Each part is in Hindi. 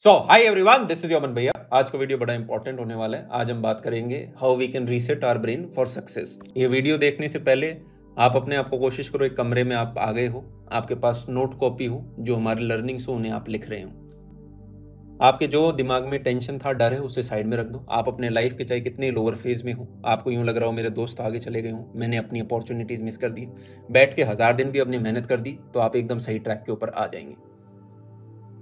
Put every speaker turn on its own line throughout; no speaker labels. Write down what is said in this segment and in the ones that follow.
Hi everyone, this is Yeoman भैया। आज का वीडियो बड़ा इंपॉर्टेंट होने वाला है। आज हम बात करेंगे how we can reset our brain for success. ये वीडियो देखने से पहले आप अपने आप को कोशिश करो, एक कमरे में आप आ गए हो, आपके पास नोट कॉपी हो, जो हमारे लर्निंग्स हो उन्हें आप लिख रहे हो। आपके जो दिमाग में टेंशन था, डर है, उसे साइड में रख दो। आप अपने लाइफ के चाहे कितने लोअर फेज में हो, आपको यूं लग रहा हो मेरे दोस्त आगे चले गए हो, मैंने अपनी अपॉर्चुनिटीज मिस कर दी, बैठ के 1000 दिन भी अपनी मेहनत कर दी, तो आप एकदम सही ट्रैक के ऊपर आ जाएंगे।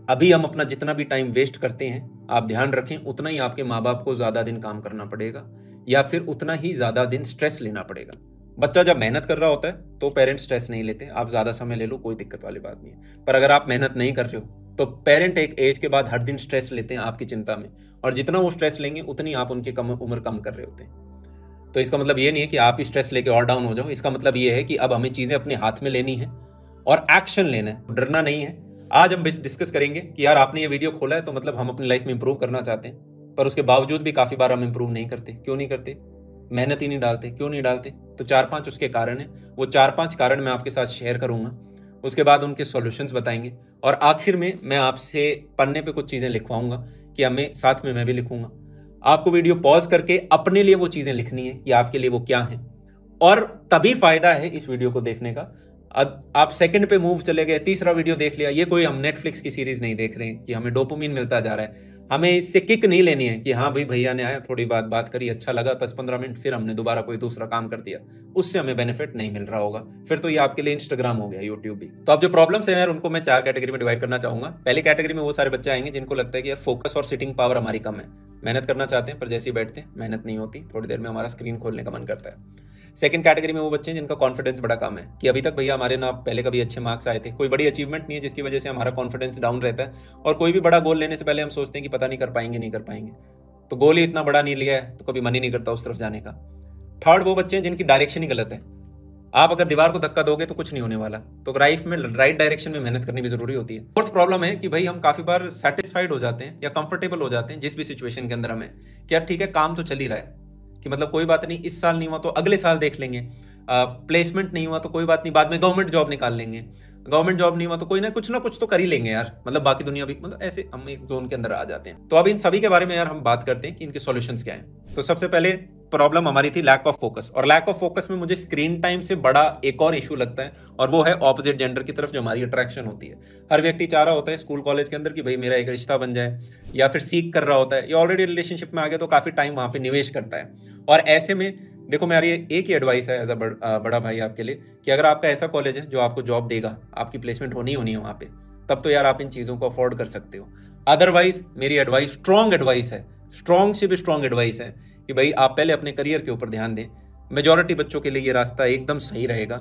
अभी हम अपना जितना भी टाइम वेस्ट करते हैं, आप ध्यान रखें, उतना ही आपके माँ बाप को ज्यादा दिन काम करना पड़ेगा या फिर उतना ही ज्यादा दिन स्ट्रेस लेना पड़ेगा। बच्चा जब मेहनत कर रहा होता है तो पेरेंट्स स्ट्रेस नहीं लेते, आप ज्यादा समय ले लो, कोई दिक्कत वाली बात नहीं है। पर अगर आप मेहनत नहीं कर रहे हो तो पेरेंट एक एज के बाद हर दिन स्ट्रेस लेते हैं आपकी चिंता में, और जितना वो स्ट्रेस लेंगे उतनी आप उनकी उम्र कम कर रहे होते हैं। तो इसका मतलब ये नहीं है कि आप ही स्ट्रेस लेके और डाउन हो जाओ। इसका मतलब ये है कि अब हमें चीजें अपने हाथ में लेनी है और एक्शन लेना है, डरना नहीं है। आज हम डिस्कस करेंगे कि यार आपने ये वीडियो खोला है तो मतलब हम अपनी लाइफ में इंप्रूव करना चाहते हैं, पर उसके बावजूद भी काफी बार हम इंप्रूव नहीं करते। क्यों नहीं करते? मेहनत ही नहीं डालते। क्यों नहीं डालते? तो 4-5 उसके कारण है। वो 4-5 कारण मैं आपके साथ शेयर करूंगा, उसके बाद उनके सॉल्यूशंस बताएंगे, और आखिर में मैं आपसे पन्ने पे कुछ चीजें लिखवाऊंगा कि हमें साथ में मैं भी लिखूंगा। आपको वीडियो पॉज करके अपने लिए वो चीजें लिखनी है कि आपके लिए वो क्या है, और तभी फायदा है इस वीडियो को देखने का। आप सेकंड पे मूव चले गए, तीसरा वीडियो देख लिया, ये कोई हम नेटफ्लिक्स की सीरीज नहीं देख रहे हैं कि हमें डोपामिन मिलता जा रहा है। हमें इससे किक नहीं लेनी है कि हाँ भाई भैया ने आया, थोड़ी बात करी, अच्छा लगा, 10-15 मिनट, फिर हमने दोबारा कोई दूसरा काम कर दिया, उससे हमें बेनिफिट नहीं मिल रहा होगा। फिर तो ये आपके लिए इंस्टाग्राम हो गया, यूट्यूब भी। तो अब जो प्रॉब्लम्स है यार, उनको मैं 4 कैटेगरी में डिवाइड करना चाहूंगा। पहली कैटेगरी में वो सारे बच्चे आएंगे जिनको लगता है कि यार फोकस और सिटिंग पावर हमारी कम है, मेहनत करना चाहते हैं पर जैसे ही बैठते हैं मेहनत नहीं होती, थोड़ी देर में हमारा स्क्रीन खोलने का मन करता है। सेकंड कैटेगरी में वो बच्चे हैं जिनका कॉन्फिडेंस बड़ा कम है, कि अभी तक भैया हमारे ना पहले कभी अच्छे मार्क्स आए थे, कोई बड़ी अचीवमेंट नहीं है जिसकी वजह से हमारा कॉन्फिडेंस डाउन रहता है, और कोई भी बड़ा गोल लेने से पहले हम सोचते हैं कि पता नहीं कर पाएंगे नहीं कर पाएंगे, तो गोल ही इतना बड़ा नहीं लिया है तो कभी मन ही नहीं करता उस तरफ जाने का। थर्ड वो बच्चे हैं जिनकी डायरेक्शन ही गलत है। आप अगर दीवार को धक्का दोगे तो कुछ नहीं होने वाला, तो लाइफ में राइट डायरेक्शन में मेहनत करनी भी जरूरी होती है। फोर्थ प्रॉब्लम है कि भाई हम काफी बार सेटिस्फाइड हो जाते हैं या कंफर्टेबल हो जाते हैं जिस भी सिचुएशन के अंदर हमें, कि यार ठीक है काम तो चल ही रहा है, कि मतलब कोई बात नहीं, इस साल नहीं हुआ तो अगले साल देख लेंगे, प्लेसमेंट नहीं हुआ तो कोई बात नहीं, बाद में गवर्नमेंट जॉब निकाल लेंगे, गवर्नमेंट जॉब नहीं हुआ तो कोई ना कुछ तो कर ही लेंगे यार, मतलब बाकी दुनिया भी, मतलब ऐसे हम एक जोन के अंदर आ जाते हैं। तो अब इन सभी के बारे में यार हम बात करते हैं कि इनके सॉल्यूशंस क्या हैं। तो सबसे पहले प्रॉब्लम हमारी थी लैक ऑफ फोकस, और लैक ऑफ फोकस में मुझे स्क्रीन टाइम से बड़ा एक और इशू लगता है, और वो है ऑपोजिट जेंडर की तरफ जो हमारी अट्रैक्शन होती है। हर व्यक्ति चाह रहा होता है स्कूल कॉलेज के अंदर कि भाई मेरा एक रिश्ता बन जाए, या फिर सीख कर रहा होता है, या ऑलरेडी रिलेशनशिप में आ गया तो काफी टाइम वहां पे निवेश करता है। और ऐसे में देखो, मेरी एक ही एडवाइस है एज अ बड़ा भाई आपके लिए, कि अगर आपका ऐसा कॉलेज है जो आपको जॉब देगा, आपकी प्लेसमेंट होनी है वहाँ पे, तब तो यार आप इन चीज़ों को अफोर्ड कर सकते हो। अदरवाइज मेरी एडवाइस, स्ट्रॉन्ग एडवाइस है, स्ट्रॉन्ग से भी स्ट्रॉन्ग एडवाइस है कि भाई आप पहले अपने करियर के ऊपर ध्यान दें। मेजॉरिटी बच्चों के लिए ये रास्ता एकदम सही रहेगा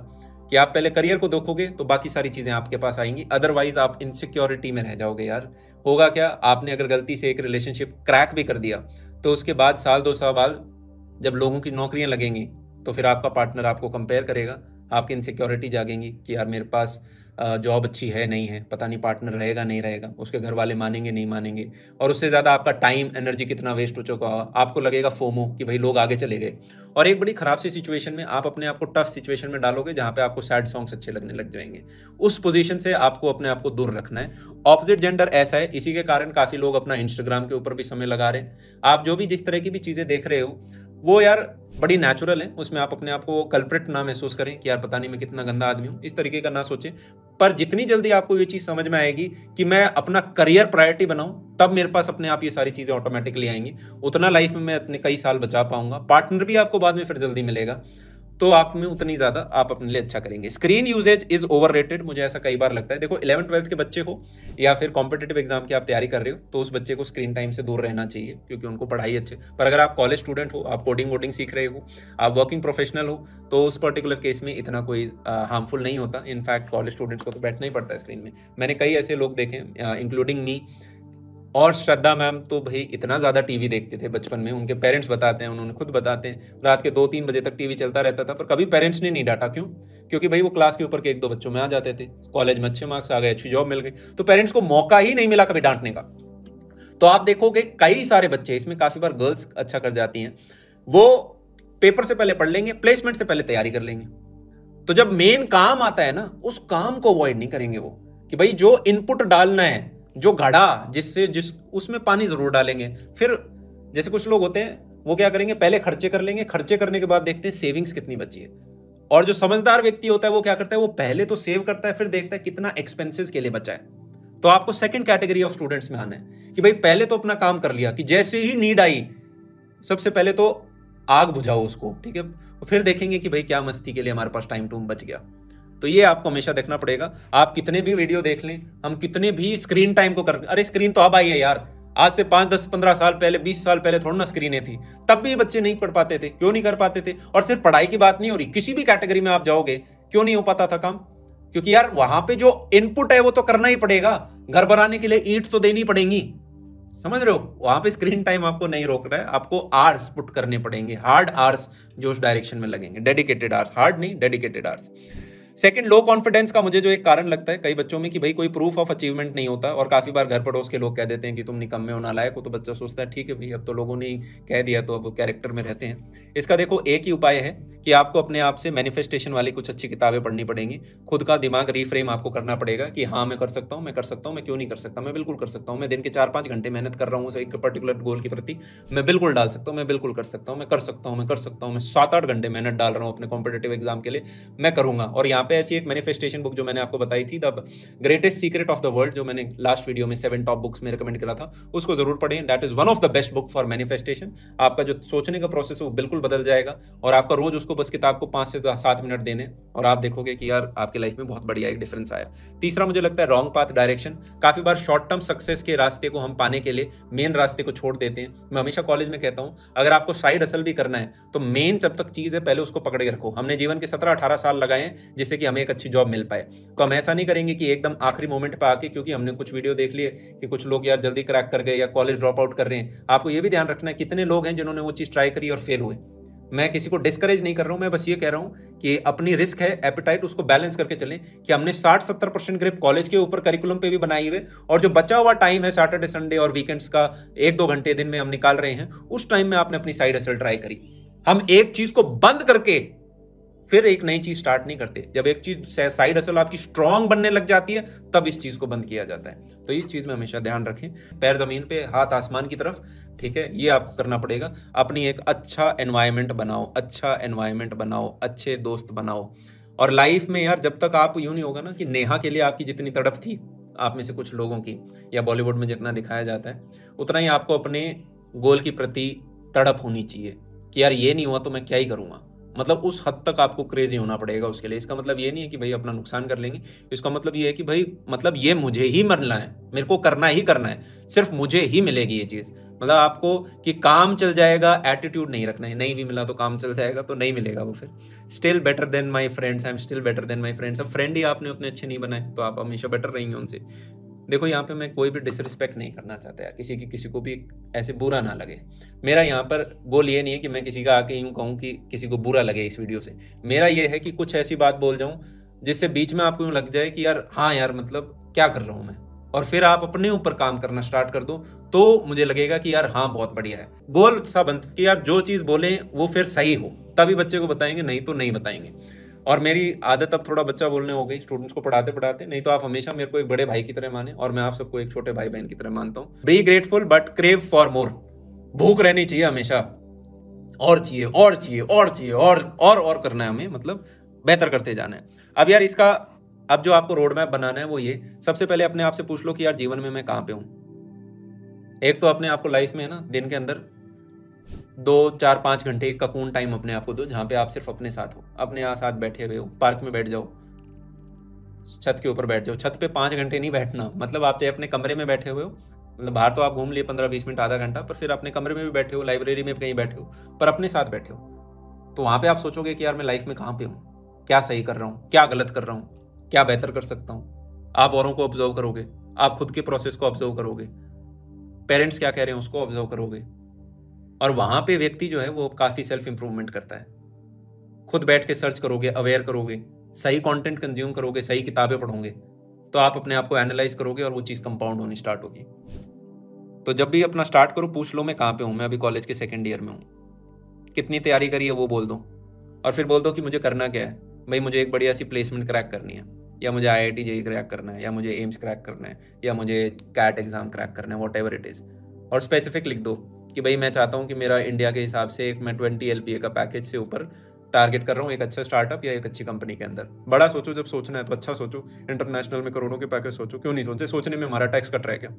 कि आप पहले करियर को देखोगे तो बाकी सारी चीज़ें आपके पास आएंगी। अदरवाइज आप इनसिक्योरिटी में रह जाओगे यार। होगा क्या, आपने अगर गलती से एक रिलेशनशिप क्रैक भी कर दिया तो उसके बाद साल 2 साल बाद जब लोगों की नौकरियां लगेंगी तो फिर आपका पार्टनर आपको कंपेयर करेगा, आपकी इनसिक्योरिटी जागेंगी कि यार मेरे पास जॉब अच्छी है नहीं है, पता नहीं पार्टनर रहेगा नहीं रहेगा, उसके घर वाले मानेंगे नहीं मानेंगे, और उससे ज़्यादा आपका टाइम एनर्जी कितना वेस्ट हो चुका होगा। आपको लगेगा फोमो कि भाई लोग आगे चले गए, और एक बड़ी खराब सी सिचुएशन में आप अपने आप को टफ सिचुएशन में डालोगे जहाँ पे आपको सैड सॉन्ग्स अच्छे लगने लग जाएंगे। उस पोजीशन से आपको अपने आप को दूर रखना है। ऑपोजिट जेंडर ऐसा है, इसी के कारण काफ़ी लोग अपना इंस्टाग्राम के ऊपर भी समय लगा रहे हैं। आप जो भी जिस तरह की भी चीज़ें देख रहे हो वो यार बड़ी नेचुरल है, उसमें आप अपने आप को कल्प्रिट ना महसूस करें कि यार पता नहीं मैं कितना गंदा आदमी हूँ, इस तरीके का ना सोचें। पर जितनी जल्दी आपको ये चीज़ समझ में आएगी कि मैं अपना करियर प्रायोरिटी बनाऊं, तब मेरे पास अपने आप ये सारी चीज़ें ऑटोमेटिकली आएंगी, उतना लाइफ में मैं अपने कई साल बचा पाऊंगा, पार्टनर भी आपको बाद में फिर जल्दी मिलेगा, तो आप में उतनी ज़्यादा आप अपने लिए अच्छा करेंगे। स्क्रीन यूजेज इज ओवररेटेड, मुझे ऐसा कई बार लगता है। देखो 11th-12th के बच्चे हो या फिर कॉम्पिटेटिव एग्जाम की आप तैयारी कर रहे हो, तो उस बच्चे को स्क्रीन टाइम से दूर रहना चाहिए क्योंकि उनको पढ़ाई अच्छे। पर अगर आप कॉलेज स्टूडेंट हो, आप कोडिंग वोडिंग सीख रहे हो, आप वर्किंग प्रोफेशनल हो, तो उस पर्टिकुलर केस में इतना कोई हार्मफुल नहीं होता। इनफैक्ट कॉलेज स्टूडेंट्स को तो बैठना ही पड़ता है स्क्रीन में। मैंने कई ऐसे लोग देखे, इंक्लूडिंग मी और श्रद्धा मैम, तो भाई इतना ज़्यादा टीवी देखते थे बचपन में, उनके पेरेंट्स बताते हैं, उन्होंने खुद बताते हैं, रात के 2-3 बजे तक टीवी चलता रहता था, पर कभी पेरेंट्स ने नहीं डांटा। क्यों? क्योंकि भाई वो क्लास के ऊपर के 1-2 बच्चों में आ जाते थे, कॉलेज में अच्छे मार्क्स आ गए, अच्छी जॉब मिल गई, तो पेरेंट्स को मौका ही नहीं मिला कभी डांटने का। तो आप देखोगे कई सारे बच्चे, इसमें काफ़ी बार गर्ल्स अच्छा कर जाती हैं, वो पेपर से पहले पढ़ लेंगे, प्लेसमेंट से पहले तैयारी कर लेंगे, तो जब मेन काम आता है ना, उस काम को अवॉइड नहीं करेंगे वो, कि भाई जो इनपुट डालना है जो घड़ा जिस उसमें पानी जरूर डालेंगे। फिर जैसे कुछ लोग होते हैं वो क्या करेंगे, पहले खर्चे कर लेंगे, खर्चे करने के बाद देखते हैं सेविंग्स कितनी बची है। और जो समझदार व्यक्ति होता है वो क्या करता है, वो पहले तो सेव करता है, फिर देखता है कितना एक्सपेंसेस के लिए बचा है। तो आपको सेकंड कैटेगरी ऑफ स्टूडेंट्स में आना है कि भाई पहले तो अपना काम कर लिया, कि जैसे ही नीड आई सबसे पहले तो आग बुझाओ उसको, ठीक है, फिर देखेंगे कि भाई क्या मस्ती के लिए हमारे पास टाइम टूम बच गया। तो ये आपको हमेशा देखना पड़ेगा। आप कितने भी वीडियो देख लें, हम कितने भी स्क्रीन टाइम को कर, अरे स्क्रीन तो अब आई है यार, आज से 5, 10, 15 साल पहले, 20 साल पहले थोड़ा ना स्क्रीनें थी, तब भी बच्चे नहीं पढ़ पाते थे। क्यों नहीं कर पाते थे? और सिर्फ पढ़ाई की बात नहीं हो रही, किसी भी कैटेगरी में आप जाओगे क्यों नहीं हो पाता था काम? क्योंकि यार वहां पे जो इनपुट है वो तो करना ही पड़ेगा, घर बनाने के लिए ईंट तो देनी पड़ेंगी, समझ रहे हो? वहां पे स्क्रीन टाइम आपको नहीं रोक रहा है, आपको आवर्स पुट करने पड़ेंगे, हार्ड आवर्स जो उस डायरेक्शन में लगेंगे, डेडिकेटेड आवर्स, हार्ड नहीं dedicated hours. Second, low confidence का मुझे जो एक कारण लगता है कई बच्चों में कि भाई कोई प्रूफ ऑफ अचीवमेंट नहीं होता, और काफी बार घर पड़ोस के लोग कह देते हैं कि तुम निकम्मे हो, नालायक हो, तो बच्चा सोचता है ठीक है भाई अब तो लोगों ने कह दिया तो अब कैरेक्टर में रहते हैं। इसका देखो एक ही उपाय है कि आपको अपने आप से मैनिफेस्टेशन वाली कुछ अच्छी किताबें पढ़नी पड़ेंगी, खुद का दिमाग रिफ्रेम आपको करना पड़ेगा कि हाँ मैं कर सकता हूँ, मैं कर सकता हूँ, मैं क्यों नहीं कर सकता, मैं बिल्कुल कर सकता हूँ, मैं दिन के 4-5 घंटे मेहनत कर रहा हूँ एक पर्टिकुलर गोल के प्रति, मैं बिल्कुल डाल सकता हूँ, मैं बिल्कुल कर सकता हूँ, मैं कर सकता हूँ, मैं कर सकता हूँ, मैं 7-8 घंटे मेहनत डाल रहा हूँ अपने कॉम्पिटेटिव एग्जाम के लिए, मैं करूंगा। और यहाँ पे ऐसी एक मैनिफेस्टेशन बुक जो मैंने आपको बताई थी, the greatest secret of the world, जो मैंने लास्ट वीडियो में 7 टॉप बुक्स में रिकमेंड करा था, उसको जरूर पढ़ें। That is one of the best book for manifestation. आपका जो सोचने का प्रोसेस है वो बिल्कुल बदल जाएगा, और आपका रोज उसको बस किताब को 5 से 7 मिनट देने, और आप देखोगे कि यार आपकी लाइफ में बहुत बढ़िया एक डिफरेंस आया। तीसरा मुझे लगता है रॉन्ग पाथ डायरेक्शन। काफी बार शॉर्ट टर्म सक्सेस के रास्ते को हम पाने के लिए मेन रास्ते को छोड़ देते हैं। मैं हमेशा कॉलेज में कहता हूं अगर आपको साइड हसल भी करना है तो मेन जब तक चीज है पहले उसको पकड़े रखो। हमने जीवन के 17-18 साल लगाए हैं जिससे कि हमें एक अच्छी जॉब मिल पाए, तो हम ऐसा नहीं करेंगे कि एकदम आखिरी मोमेंट पे आके, क्योंकि हमने कुछ वीडियो देख लिए कि कुछ लोग यार जल्दी क्रैक कर गए या कॉलेज ड्रॉप आउट कर रहे हैं। आपको ये भी ध्यान रखना है कितने लोग हैं जिन्होंने वो चीज ट्राई करी और फेल हुए। मैं किसी को डिस्करेज नहीं कर रहा हूं, मैं बस ये कह रहा हूं कि अपनी रिस्क है, एपेटाइट, उसको बैलेंस करके चलें कि हमने 60-70% ग्रिप कॉलेज के ऊपर करिकुलम पे भी बनाई हुए, और जो बचा हुआ टाइम है सैटरडे संडे और वीकेंड्स का 1-2 घंटे दिन में हम निकाल रहे हैं, उस टाइम में आपने अपनी साइड हसल ट्राई करी। हम एक चीज को बंद करके फिर एक नई चीज स्टार्ट नहीं करते। जब एक चीज साइड हसल आपकी स्ट्रांग बनने लग जाती है तब इस चीज को बंद किया जाता है। तो इस चीज में हमेशा ध्यान रखें, पैर जमीन पे हाथ आसमान की तरफ, ठीक है, ये आपको करना पड़ेगा। अपनी एक अच्छा एनवायरनमेंट बनाओ, अच्छा एनवायरनमेंट बनाओ, अच्छे दोस्त बनाओ। और लाइफ में यार जब तक आप यूं नहीं होगा ना कि नेहा के लिए आपकी जितनी तड़प थी आप में से कुछ लोगों की, या बॉलीवुड में जितना दिखाया जाता है, उतना ही आपको अपने गोल की प्रति तड़प होनी चाहिए कि यार ये नहीं हुआ तो मैं क्या ही करूंगा। मतलब उस हद तक आपको क्रेजी होना पड़ेगा उसके लिए। इसका मतलब ये नहीं है कि भाई अपना नुकसान कर लेंगे, इसका मतलब ये है कि भाई मतलब ये मुझे ही मरना है, मेरे को करना ही करना है, सिर्फ मुझे ही मिलेगी ये चीज़। मतलब आपको कि काम चल जाएगा एटीट्यूड नहीं रखना है, नहीं भी मिला तो काम चल जाएगा तो नहीं मिलेगा वो फिर। Still better than my friends, I am still better than my friends. अब फ्रेंड ही आपने उतने अच्छे नहीं बनाए तो आप हमेशा बेटर रहेंगे उनसे। देखो यहाँ पे मैं कोई भी डिसरिस्पेक्ट नहीं करना चाहता यार, किसी को भी ऐसे बुरा ना लगे। मेरा यहाँ पर गोल ये नहीं है कि मैं किसी का आके यूँ कहूँ कि किसी को बुरा लगे इस वीडियो से। मेरा ये है कि कुछ ऐसी बात बोल जाऊँ जिससे बीच में आपको यूँ लग जाए कि यार हाँ यार मतलब क्या कर रहा हूँ मैं, और फिर आप अपने ऊपर काम करना स्टार्ट कर दो तो मुझे लगेगा कि यार हाँ बहुत बढ़िया है। गोल सा बंद कि यार जो चीज़ बोले वो फिर सही हो, तभी बच्चे को बताएंगे, नहीं तो नहीं बताएंगे। और मेरी आदत अब थोड़ा बच्चा बोलने हो गई स्टूडेंट्स को पढ़ाते पढ़ाते, नहीं तो आप हमेशा मेरे को एक बड़े भाई की तरह माने और मैं आप सबको एक छोटे भाई बहन की तरह मानता हूँ। Be grateful but crave for more. भूख रहनी चाहिए हमेशा, और चाहिए और चाहिए और चाहिए और करना है हमें, मतलब बेहतर करते जाना है। अब यार इसका अब जो आपको रोड मैप बनाना है वो ये, सबसे पहले अपने आप से पूछ लो कि यार जीवन में मैं कहाँ पे हूँ। एक तो अपने आपको लाइफ में है ना दिन के अंदर 2-4-5 घंटे एक ककून टाइम अपने आप को दो जहाँ पे आप सिर्फ अपने साथ हो, अपने यहाँ साथ बैठे हुए हो। पार्क में बैठ जाओ, छत के ऊपर बैठ जाओ। छत पे 5 घंटे नहीं बैठना, मतलब आप चाहे अपने कमरे में बैठे हुए हो, मतलब बाहर तो आप घूम लिए 15-20 मिनट आधा घंटा, पर फिर अपने कमरे में भी बैठे हो, लाइब्रेरी में कहीं बैठे हो, पर अपने साथ बैठे हो, तो वहाँ पे आप सोचोगे कि यार मैं लाइफ में कहाँ पे हूँ, क्या सही कर रहा हूँ, क्या गलत कर रहा हूँ, क्या बेहतर कर सकता हूँ। आप औरों को ऑब्जर्व करोगे, आप खुद के प्रोसेस को ऑब्जर्व करोगे, पेरेंट्स क्या कह रहे हैं उसको ऑब्जर्व करोगे, और वहां पे व्यक्ति जो है वो काफी सेल्फ इंप्रूवमेंट करता है। खुद बैठ के सर्च करोगे, अवेयर करोगे, सही कंटेंट कंज्यूम करोगे, सही किताबें पढ़ोगे, तो आप अपने आप को एनालाइज करोगे और वो चीज कंपाउंड होनी स्टार्ट होगी। तो जब भी अपना स्टार्ट करो पूछ लो मैं कहाँ पे हूँ, मैं अभी कॉलेज के 2nd ईयर में हूँ, कितनी तैयारी करी है वो बोल दो, और फिर बोल दो कि मुझे करना क्या है। भाई मुझे एक बढ़िया सी प्लेसमेंट क्रैक करनी है, या मुझे IIT JEE क्रैक करना है, या मुझे एम्स क्रैक करना है, या मुझे कैट एग्ज़ाम क्रैक करना है, वॉट एवर इट इज़। और स्पेसिफिक लिख दो कि भाई मैं चाहता हूँ कि मेरा इंडिया के हिसाब से एक मैं 20 LPA का पैकेज से ऊपर टारगेट कर रहा हूँ एक अच्छा स्टार्टअप या एक अच्छी कंपनी के अंदर। बड़ा सोचो, जब सोचना है तो अच्छा सोचो, इंटरनेशनल में करोड़ों के पैकेज सोचो, क्यों नहीं सोचे, सोचने में हमारा टैक्स कट रहा है क्या।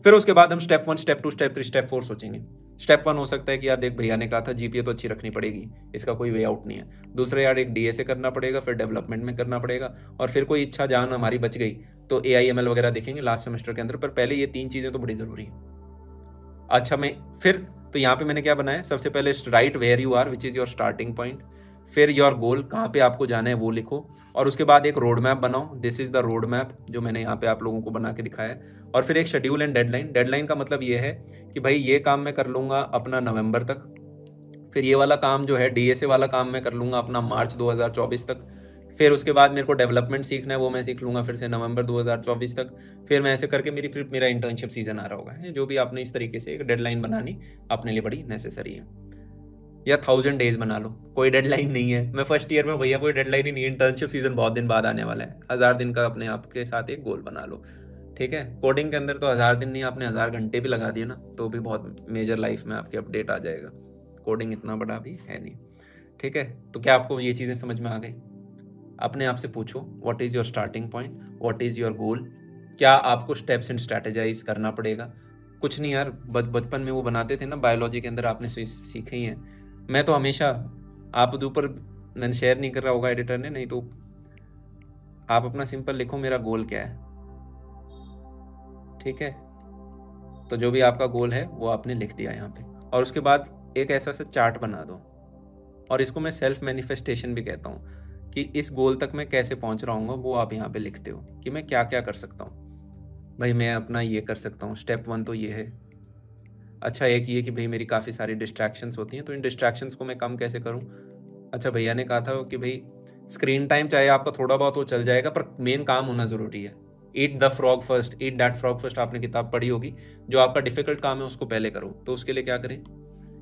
फिर उसके बाद हम स्टेप 1, स्टेप 2, स्टेप 3, स्टेप 4 सोचेंगे। स्टेप 1 हो सकता है कि यार देख भैया ने कहा था GPA तो अच्छी रखनी पड़ेगी, इसका कोई वे आउट नहीं है। दूसरा यार एक DSA करना पड़ेगा, फिर डेवलपमेंट में करना पड़ेगा, और फिर कोई इच्छा जान हमारी बच गई तो AIML वगैरह देखेंगे लास्ट सेमेस्टर के अंदर। पर पहले ये 3 चीज़ें तो बड़ी ज़रूरी हैं। अच्छा, मैं फिर तो यहाँ पे मैंने क्या बनाया, सबसे पहले write where you are which is your starting point, फिर योर गोल, कहाँ पे आपको जाना है वो लिखो, और उसके बाद एक रोड मैप बनाओ। This is the road map जो मैंने यहाँ पे आप लोगों को बना के दिखाया है। और फिर एक शेड्यूल एंड डेडलाइन। डेडलाइन का मतलब ये है कि भाई ये काम मैं कर लूँगा अपना नवंबर तक, फिर ये वाला काम जो है DSA वाला काम मैं कर लूँगा अपना मार्च 2024 तक, फिर उसके बाद मेरे को डेवलपमेंट सीखना है वो मैं सीख लूँगा फिर से नवंबर 2024 तक। फिर मैं ऐसे करके फिर मेरा इंटर्नशिप सीजन आ रहा होगा। जो भी आपने इस तरीके से एक डेडलाइन बनानी अपने लिए बड़ी नेसेसरी है। या 1000 डेज बना लो, कोई डेडलाइन नहीं है। मैं फर्स्ट ईयर में भैया कोई डेडलाइन ही नहीं है, इंटर्नशिप सीजन बहुत दिन बाद आने वाला है। 1000 दिन का अपने आप के साथ एक गोल बना लो, ठीक है। कोडिंग के अंदर तो 1000 दिन नहीं, आपने 1000 घंटे भी लगा दिए ना तो भी बहुत मेजर लाइफ में आपके अपडेट आ जाएगा। कोडिंग इतना बड़ा भी है नहीं, ठीक है। तो क्या आपको ये चीज़ें समझ में आ गई? अपने आप से पूछो what is your starting point, what is your goal. क्या आपको स्टेप्स एंड स्ट्रैटेजाइज करना पड़ेगा? कुछ नहीं यार, बचपन में वो बनाते थे ना बायोलॉजी के अंदर, आपने सीखे ही हैं। मैं तो हमेशा आप ऊपर मैंने शेयर नहीं कर रहा होगा एडिटर ने, नहीं तो आप अपना सिंपल लिखो मेरा गोल क्या है, ठीक है। तो जो भी आपका गोल है वो आपने लिख दिया यहाँ पे, और उसके बाद एक ऐसा सा चार्ट बना दो, और इसको मैं सेल्फ मैनिफेस्टेशन भी कहता हूँ कि इस गोल तक मैं कैसे पहुँच रहा हूँ वो आप यहाँ पे लिखते हो कि मैं क्या क्या कर सकता हूँ। भाई मैं अपना ये कर सकता हूँ, स्टेप 1 तो ये है। अच्छा, एक ये कि भाई मेरी काफ़ी सारी डिस्ट्रैक्शंस होती हैं, तो इन डिस्ट्रैक्शंस को मैं कम कैसे करूँ। अच्छा, भैया ने कहा था कि भाई स्क्रीन टाइम चाहे आपका थोड़ा बहुत वो चल जाएगा, पर मेन काम होना ज़रूरी है। Eat the frog first, eat that frog first, आपने किताब पढ़ी होगी। जो आपका डिफिकल्ट काम है उसको पहले करो। तो उसके लिए क्या करें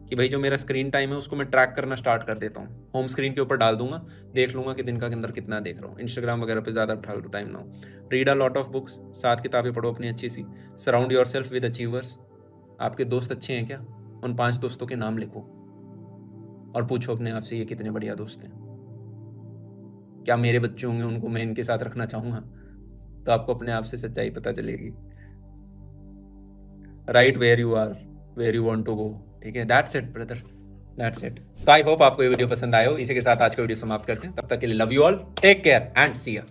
कि भाई जो मेरा स्क्रीन टाइम है उसको मैं ट्रैक करना स्टार्ट कर देता हूँ। होम स्क्रीन के ऊपर डाल दूंगा, देख लूँगा कि दिन का अंदर कितना देख रहा हूँ। इंस्टाग्राम वगैरह पे ज़्यादा फालतू टाइम ना हो। Read a lot of books, 7 किताबें पढ़ो अपनी अच्छी सी। Surround yourself with achievers. आपके दोस्त अच्छे हैं क्या? उन 5 दोस्तों के नाम लिखो और पूछो अपने आप से ये कितने बढ़िया दोस्त हैं। क्या मेरे बच्चे होंगे उनको मैं इनके साथ रखना चाहूँगा? तो आपको अपने आप से सच्चाई पता चलेगी। Write where you are, where you want to go, ठीक है। That's it brother, that's it. तो आई होप आपको ये वीडियो पसंद आया हो। इसी के साथ आज का वीडियो समाप्त करते हैं। तब तक के लिए love you all, take care and see you.